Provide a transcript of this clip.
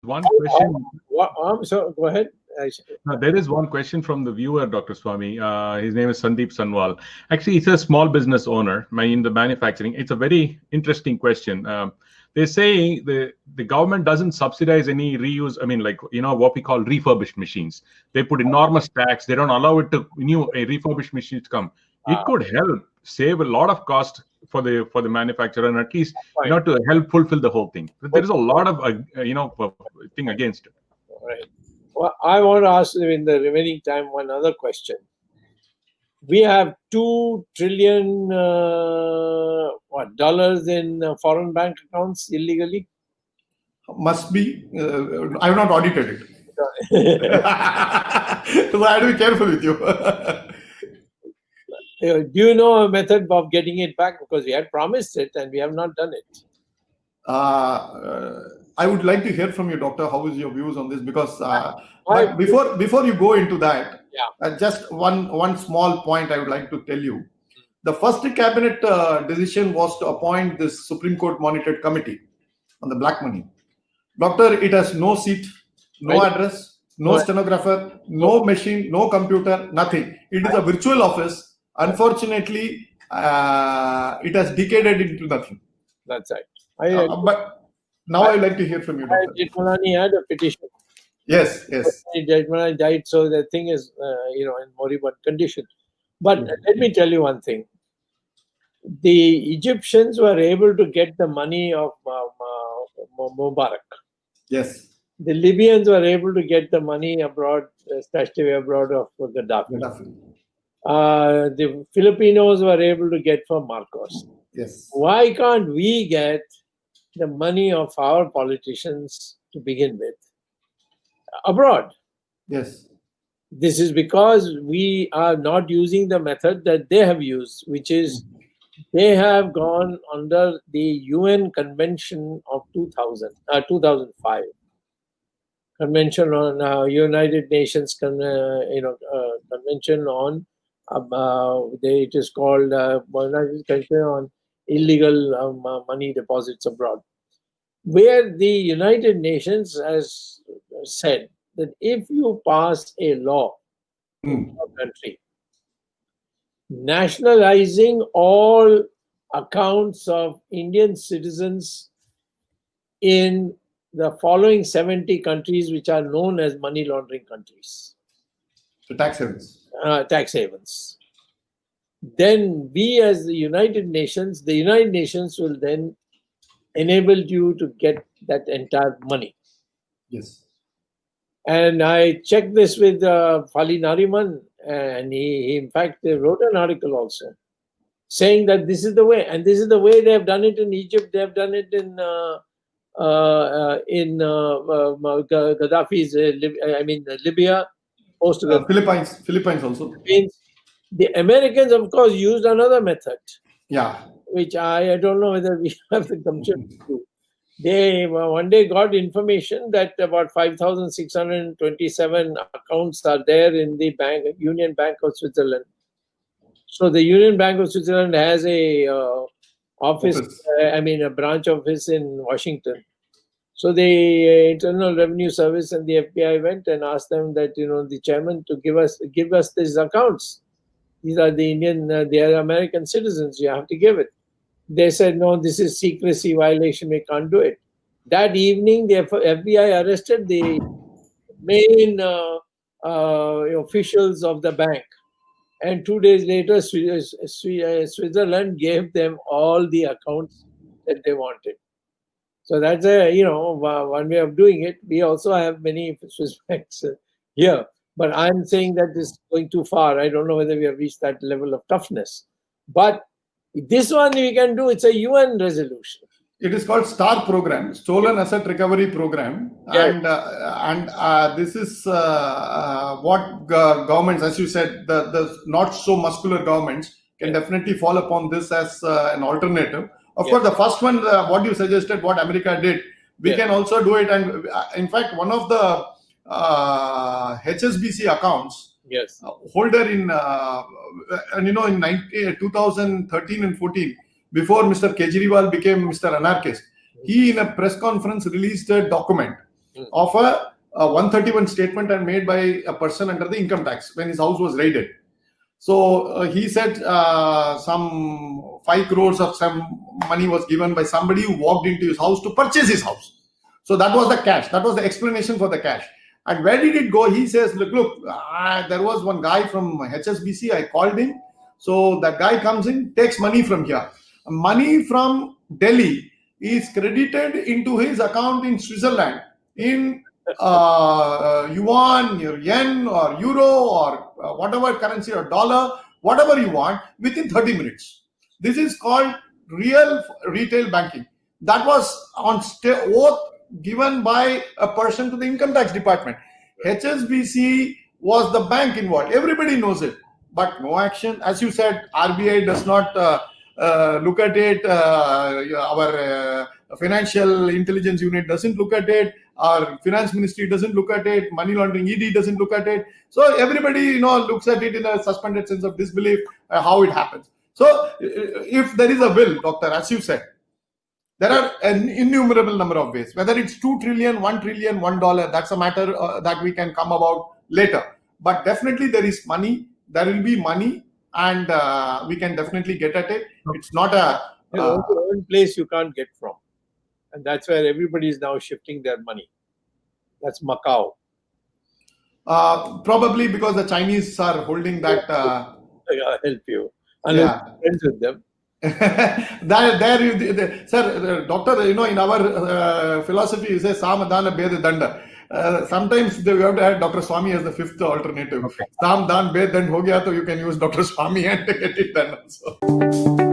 one question. So go ahead. There is one question from the viewer, Dr. Swami. His name is Sandeep Sanwal. Actually, he's a small business owner in the manufacturing. It's a very interesting question. They say the government doesn't subsidize any reuse. I mean, like, what we call refurbished machines. They put enormous tax. They don't allow it to a refurbished machine to come. It could help save a lot of cost for the manufacturer, and at least to help fulfill the whole thing. But there is a lot of thing against it. Right. Well, I want to ask you in the remaining time one other question. We have $2 trillion dollars in foreign bank accounts illegally. Must be. I have not audited it. So I have to be careful with you. Do you know a method of getting it back? Because we had promised it and we have not done it. I would like to hear from you, Doctor. How is your views on this? Because but before you go into that, just one small point I would like to tell you. The first cabinet decision was to appoint this Supreme Court monitored committee on the black money. Doctor, it has no seat, no address, no stenographer, no machine, no computer, nothing. It is a virtual office. Unfortunately, it has decayed into nothing. That's right. But now I would like to hear from you, Doctor. Jethmalani had a petition. Yes. Jethmalani died, so the thing is, in moribund condition. But let me tell you one thing. The Egyptians were able to get the money of Mubarak. Yes. The Libyans were able to get the money abroad, stashed away abroad of Gaddafi. The Filipinos were able to get from Marcos. Yes. Why can't we get the money of our politicians to begin with abroad? Yes. This is because we are not using the method that they have used, which is they have gone under the UN Convention of 2005. Convention on United Nations Convention on it is called Convention on Illegal Money Deposits Abroad, where the United Nations has said that if you pass a law in a country nationalizing all accounts of Indian citizens in the following 70 countries, which are known as money laundering countries. So tax havens. Then we as the United Nations will then enable you to get that entire money. Yes. And I checked this with Fali Nariman, and he in fact wrote an article also saying that this is the way, and this is the way they have done it in Egypt. They have done it in Gaddafi's, Libya, most of the Philippines also. The Americans, of course, used another method. Yeah. Which I don't know whether we have the gumption to do. They one day got information that about 5,627 accounts are there in the Union Bank of Switzerland. So the Union Bank of Switzerland has a a branch office in Washington. So the Internal Revenue Service and the FBI went and asked them that the chairman to give us these accounts. These are they are American citizens. You have to give it. They said, no, this is secrecy violation. We can't do it. That evening, the FBI arrested the main officials of the bank. And 2 days later, Switzerland gave them all the accounts that they wanted. So that's one way of doing it. We also have many Swiss banks here. But I'm saying that this is going too far. I don't know whether we have reached that level of toughness. But this one we can do. It's a UN resolution. It is called STAR program, Stolen Asset Recovery Program. Yeah. And this is what governments, as you said, the not so muscular governments can definitely fall upon this as an alternative. Of course, the first one, what you suggested, what America did, we can also do it. And in fact, one of the HSBC accounts holder in 2013 and 14, before Mr. Kejriwal became Mr. Anarchist, he in a press conference released a document of a 131 statement and made by a person under the income tax when his house was raided. So he said some 5 crores of some money was given by somebody who walked into his house to purchase his house. So that was the cash. That was the explanation for the cash. And where did it go? He says, look, there was one guy from HSBC. I called him. So that guy comes in, takes money from here. Money from Delhi is credited into his account in Switzerland in yuan or yen or euro or whatever currency or dollar, whatever you want, within 30 minutes. This is called real retail banking. That was on oath given by a person to the income tax department. HSBC was the bank involved. Everybody knows it, but no action. As you said, RBI does not look at it. Our financial intelligence unit doesn't look at it. Our finance ministry doesn't look at it. Money laundering ED doesn't look at it. So everybody, looks at it in a suspended sense of disbelief how it happens. So if there is a will, doctor, as you said, there are an innumerable number of ways. Whether it's 2 trillion, 1 trillion, $1, that's a matter that we can come about later. But definitely there is money. There will be money, and we can definitely get at it. It's not one place you can't get from. And that's where everybody is now shifting their money. That's Macau. Probably because the Chinese are holding that. I'll help you. Unless you're friends with them. Sir, doctor, in our philosophy, you say Samadana Beda Danda. Sometimes we have to add Dr. Swami as the fifth alternative. Sam Dan Bed Dand ho gaya, so you can use Dr. Swami and get it done also.